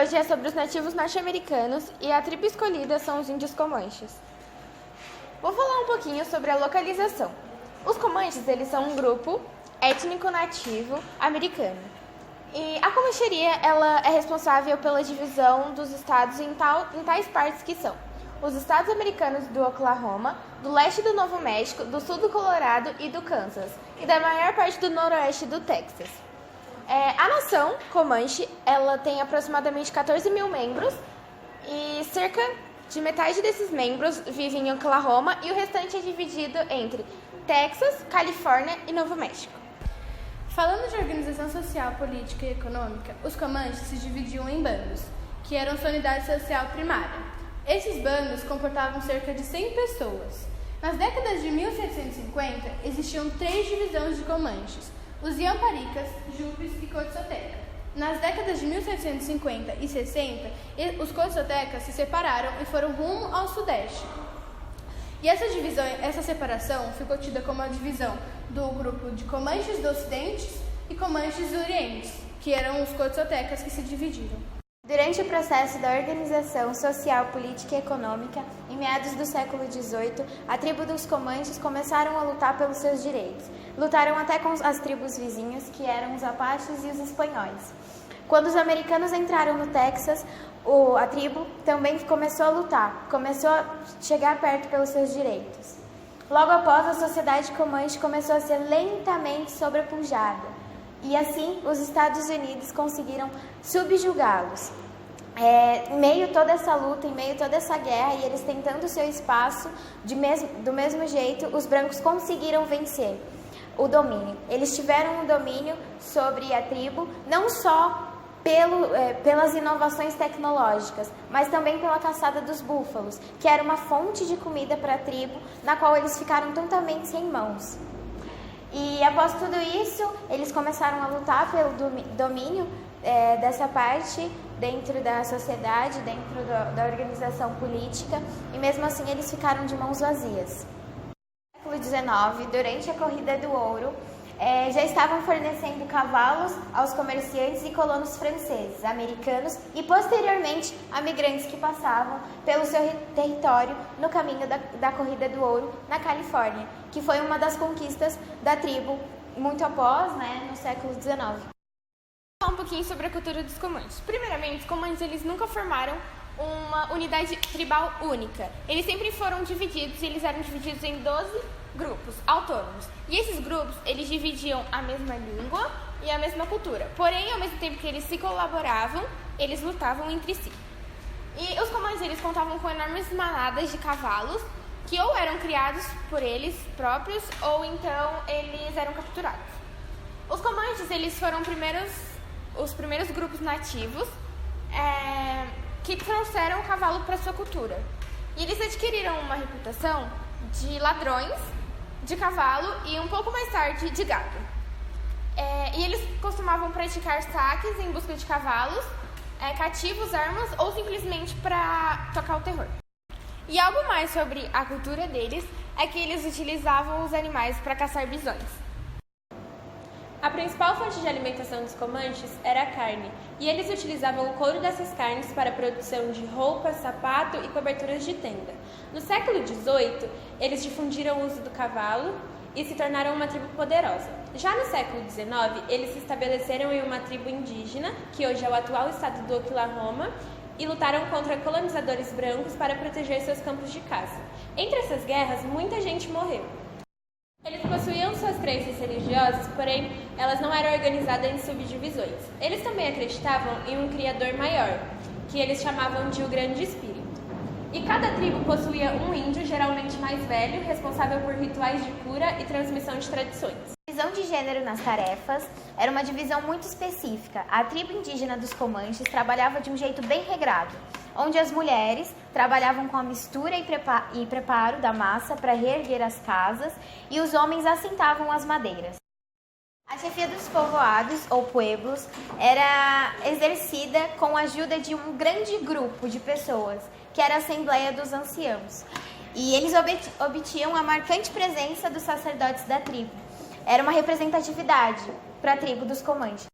hoje é sobre os nativos norte-americanos e a tribo escolhida são os índios Comanches. Vou falar um pouquinho sobre a localização. Os Comanches, eles são um grupo étnico nativo americano. E a Comancheria, ela é responsável pela divisão dos estados em tais partes que são os estados americanos do Oklahoma, do leste do Novo México, do sul do Colorado e do Kansas, e da maior parte do noroeste do Texas. A nação Comanche, ela tem aproximadamente 14 mil membros e cerca de metade desses membros vive em Oklahoma e o restante é dividido entre Texas, Califórnia e Novo México. Falando de organização social, política e econômica, os Comanches se dividiam em bandos, que eram sua unidade social primária. Esses bandos comportavam cerca de 100 pessoas. Nas décadas de 1750, existiam 3 divisões de Comanches, os Yamparicas, Jupes e Coxoteca. Nas décadas de 1750 e 60, os Coxotecas se separaram e foram rumo ao sudeste. E essa separação ficou tida como a divisão do grupo de Comanches do Ocidente e Comanches do Oriente, que eram os Coxotecas que se dividiram. Durante o processo da organização social, política e econômica, em meados do século XVIII, a tribo dos Comanches começaram a lutar pelos seus direitos. Lutaram até com as tribos vizinhas, que eram os Apaches e os espanhóis. Quando os americanos entraram no Texas, a tribo também começou a lutar, começou a chegar perto pelos seus direitos. Logo após, a sociedade Comanche começou a ser lentamente sobrepujada. E assim, os Estados Unidos conseguiram subjugá-los. Em meio a toda essa luta, em meio a toda essa guerra, e eles tentando o seu espaço, do mesmo jeito, os brancos conseguiram vencer o domínio. Eles tiveram um domínio sobre a tribo, não só pelas inovações tecnológicas, mas também pela caçada dos búfalos, que era uma fonte de comida para a tribo, na qual eles ficaram totalmente sem mãos. E após tudo isso, eles começaram a lutar pelo domínio dessa parte dentro da sociedade, dentro da organização política, e mesmo assim eles ficaram de mãos vazias. No século XIX, durante a Corrida do Ouro, já estavam fornecendo cavalos aos comerciantes e colonos franceses, americanos e, posteriormente, a migrantes que passavam pelo seu território no caminho da Corrida do Ouro, na Califórnia, que foi uma das conquistas da tribo muito após, no século XIX. Vou falar um pouquinho sobre a cultura dos Comanches. Primeiramente, os Comanches, eles nunca formaram uma unidade tribal única. Eles sempre foram divididos, e eles eram divididos em 12 grupos autônomos. E esses grupos, eles dividiam a mesma língua e a mesma cultura. Porém, ao mesmo tempo que eles se colaboravam, eles lutavam entre si. E os Comanches, eles contavam com enormes manadas de cavalos, que ou eram criados por eles próprios, ou então eles eram capturados. Os Comanches, eles foram os primeiros grupos nativos que trouxeram o cavalo para sua cultura. E eles adquiriram uma reputação de ladrões de cavalo e um pouco mais tarde de gado. E eles costumavam praticar saques em busca de cavalos, cativos, armas ou simplesmente para tocar o terror. E algo mais sobre a cultura deles é que eles utilizavam os animais para caçar bisões. A principal fonte de alimentação dos Comanches era a carne, e eles utilizavam o couro dessas carnes para a produção de roupas, sapato e coberturas de tenda. No século XVIII, eles difundiram o uso do cavalo e se tornaram uma tribo poderosa. Já no século XIX, eles se estabeleceram em uma tribo indígena, que hoje é o atual estado do Oklahoma, e lutaram contra colonizadores brancos para proteger seus campos de caça. Entre essas guerras, muita gente morreu. Eles possuíam suas crenças religiosas, porém, elas não eram organizadas em subdivisões. Eles também acreditavam em um criador maior, que eles chamavam de o Grande Espírito. E cada tribo possuía um índio, geralmente mais velho, responsável por rituais de cura e transmissão de tradições. A divisão de gênero nas tarefas era uma divisão muito específica. A tribo indígena dos Comanches trabalhava de um jeito bem regrado, onde as mulheres trabalhavam com a mistura e preparo da massa para reerguer as casas e os homens assentavam as madeiras. A chefia dos povoados, ou pueblos, era exercida com a ajuda de um grande grupo de pessoas, que era a Assembleia dos Anciãos. E eles obtinham a marcante presença dos sacerdotes da tribo. Era uma representatividade para a tribo dos Comanches.